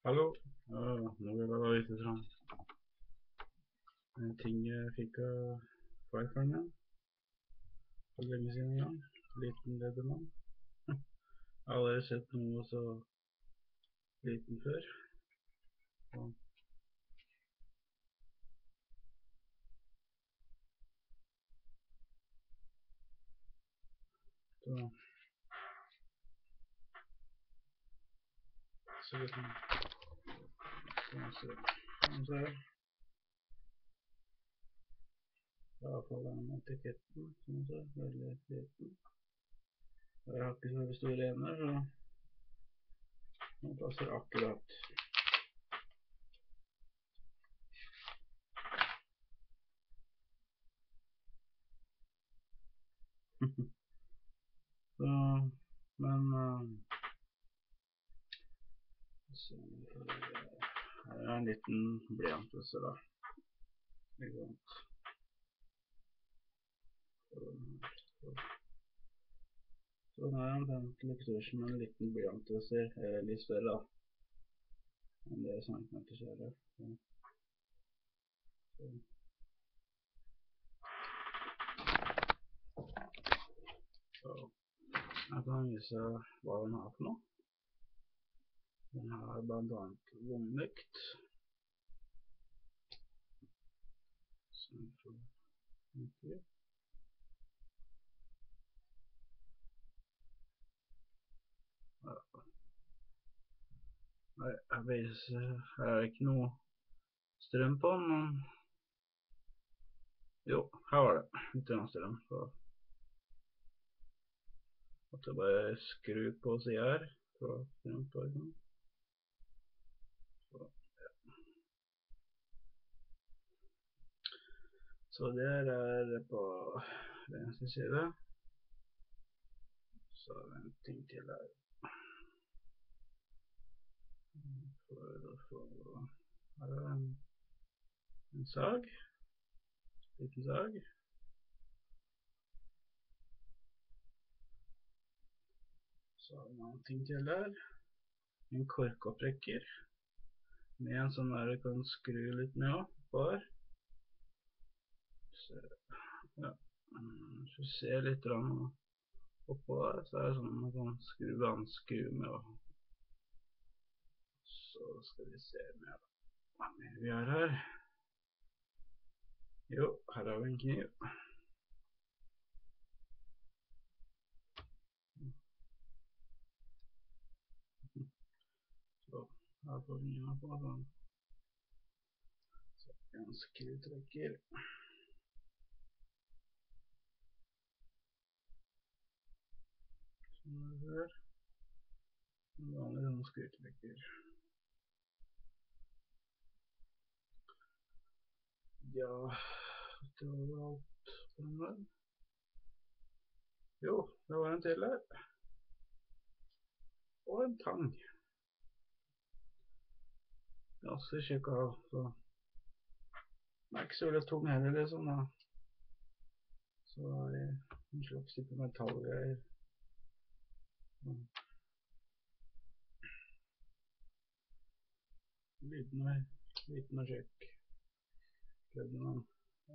Hallo, nå vil jeg bare vise fram en ting jeg fikk av farfaren min for lenge siden en gang. Liten ledermann. Jeg har aldri sett noe så liten før. Så vi kan se. I hvert fall den etiketten, som ser veldig liten. Jeg har ikke så veldig store ender, så den passer akkurat. Så, men her er en liten blyantelse da. Så den er omtrent litt større som en liten blyantelse, litt større da, enn det centimeter skjære. Så jeg kan vise hva den har for noe. Den har blant annet vognlykt. Nei, jeg viser, her er ikke noe strøm på den, men jo, her var det litt strøm, så måtte jeg bare skru på siden her, for strøm på den. Så det er på venstre side. Så er det en ting til her. Her er en sag. Liten sag. Så har vi noen ting til her. En korkopprekker. Med en sånn der du kan skru litt med på her. Så, ja. Hvis du ser litt oppå her, så er det sånn man kan skru med. Så skal vi se med hva mer vi har her. Jo, her har vi en kniv. Så her får vi kniven på sånn. Så en skrutrekker. Sånn er det her. En vanlig sånn skrutrekker. Ja, det var alt på den der. Jo, det var en til her. Og en tang. Ganske kjekk av, så den er ikke så veldig tung heller, liksom da. Så er det en slags type metallgreier. Liten og kjekk. Jeg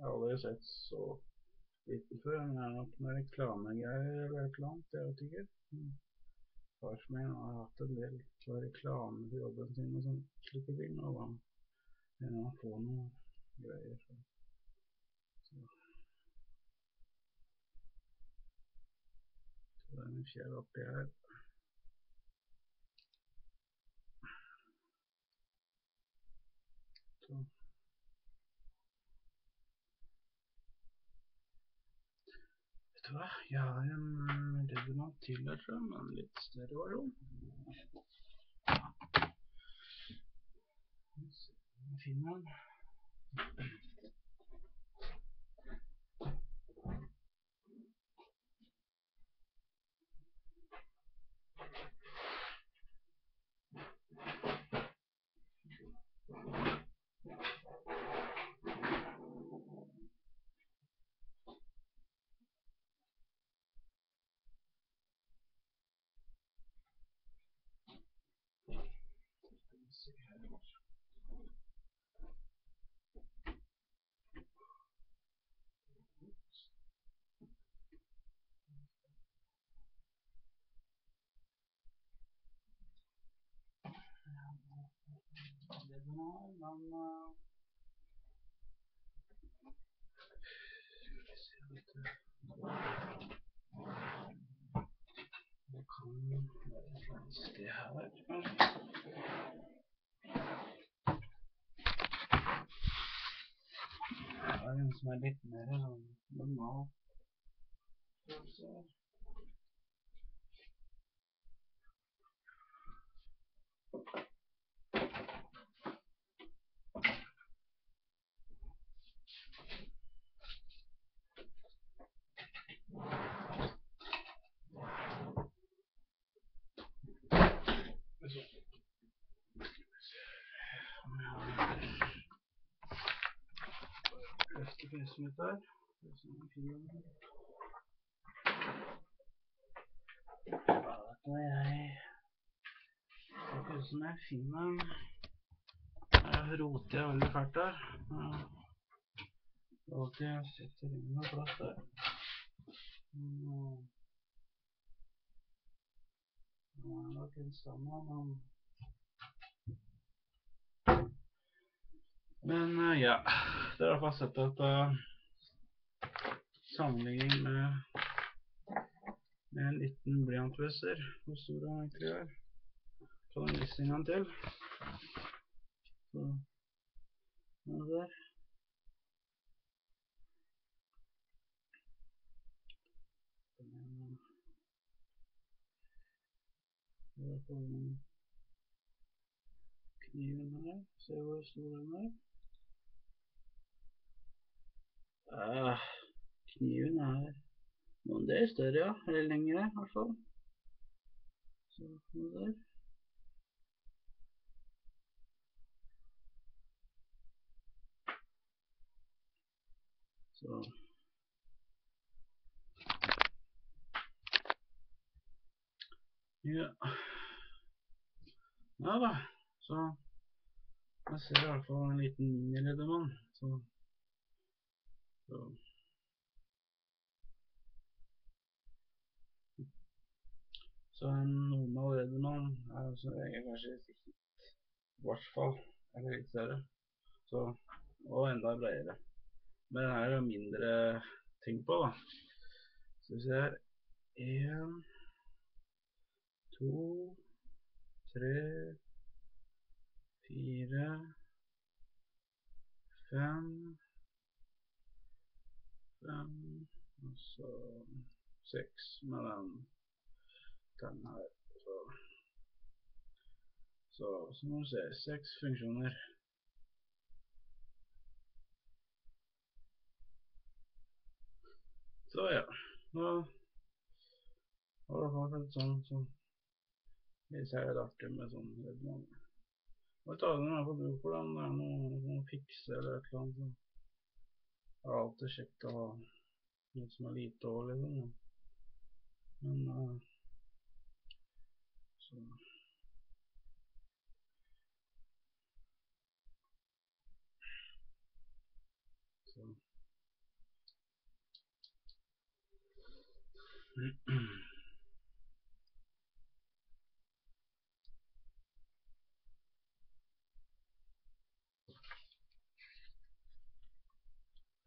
har aldri sett så liten før, men det er nok med reklamegreier eller et eller annet, jeg vet ikke. Far som jeg har hatt en del reklame til jobben sin og sånne slike ting, og da kan man få noen greier. Så det er en fjell oppi her. Så vet du hva, jeg har en ledermann til her, tror jeg, men litt større versjon. Så finner den. Det her, kanskje. Det er en som er litt mer sånn normal følelse her. Prøstefisen ut der. Det er sånn fin. Ja, dette er jeg. Det som er fin, men jeg roter jeg veldig fælt der. Og jeg setter inn noe plass der. Nå er det nok en sammen, men ja, det er i hvert fall sett at sammenligning med en liten blyantvisser, hvor stor den egentlig er. Så den visse en gang til. Så, den der. Det er på kniven her. Se hvor stor den er. Kniven er noen del større, ja. Eller lengre, i hvert fall. Så, noe der. Så. Ja. Ja da. Så. Jeg ser i hvert fall en liten mini-ledermann. Så en normal ledermann er altså kanskje i hvert fall eller litt større. Så, og enda bredere. Men her er det mindre ting på da. Så vi ser 1, 2, 3, 4, 5, og så 6 med den her. Så må vi se, 6 funksjoner. Så ja, nå har det fått et sånn jeg ser det artig med sånn ledermann. Og ta den her på bruk for den, det er noe fikse eller et eller annet. Det er alltid kjekt å ha noe som er lite over, liksom. Men, så.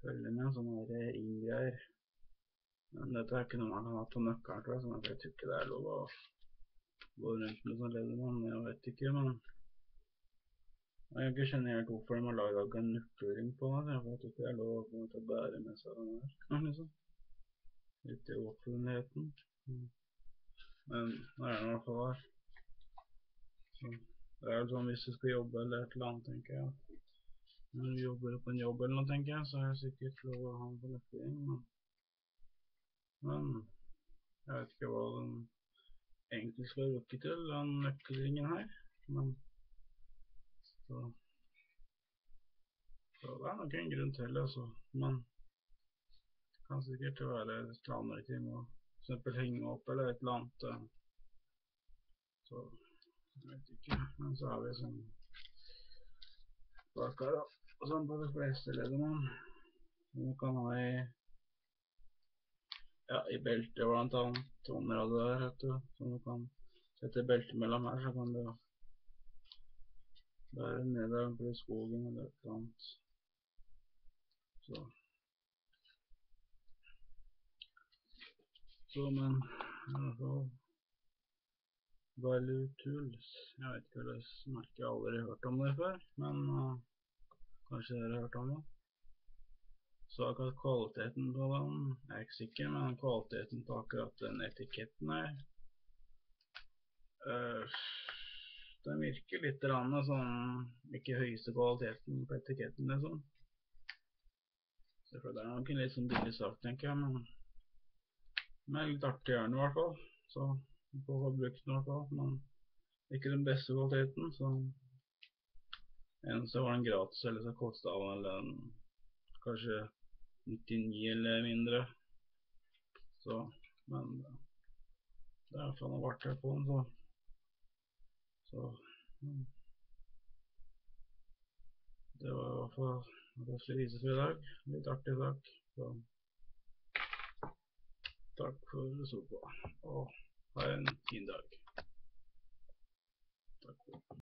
Følger med sånne ringgreier. Men dette er ikke noe man kan ha på nøkkelen, tror jeg, så jeg tror ikke det er lov å gå rundt med sånn ledermann, jeg vet ikke, men jeg ikke skjønner helt hvorfor de har laget en nøkkelring på det, for jeg tror ikke det er lov å komme til å bære med seg den her, liksom. Litt i offentligheten. Men det er noe i hvert fall her. Så, det er jo sånn hvis du skal jobbe eller et eller annet, tenker jeg. Når du jobber på en jobb eller noe, tenker jeg, så er det sikkert lov å ha den på nøkkelring, men jeg vet ikke hva den egentlig skal bruke til, den nøkkelringen her, men så det er nok en grunn til, altså, men det kan sikkert være et eller annet ting å for eksempel henge opp eller et eller annet, så Jeg vet ikke, men så har vi sånn bakar da, og sånn på de fleste leddene. Du kan ha i beltet blant annet, området der, vet du, så du kan sette beltet mellom her, så kan du være nede på skogen eller et eller annet. Så men i hvert fall Value Tools, jeg vet ikke hva det merker, jeg har aldri hørt om det før, men kanskje dere har hørt om det. Så akkurat kvaliteten på den er ikke sikker, men kvaliteten på akkurat den etiketten her, den virker litt sånn, ikke høyeste kvaliteten på etiketten liksom. Så det er nok en litt sånn billig sak, tenker jeg, men litt artig gjerne i hvert fall, så på å få brukt den i hvert fall, men ikke den beste kvaliteten, så eneste var den gratis, eller så kostet den kanskje 99 eller mindre, så, men det er i hvert fall noe verdt her på den, så det var i hvert fall det jeg skulle vise for i dag, litt artig sak, så takk for at du så på, og ha en fin dag. Takk for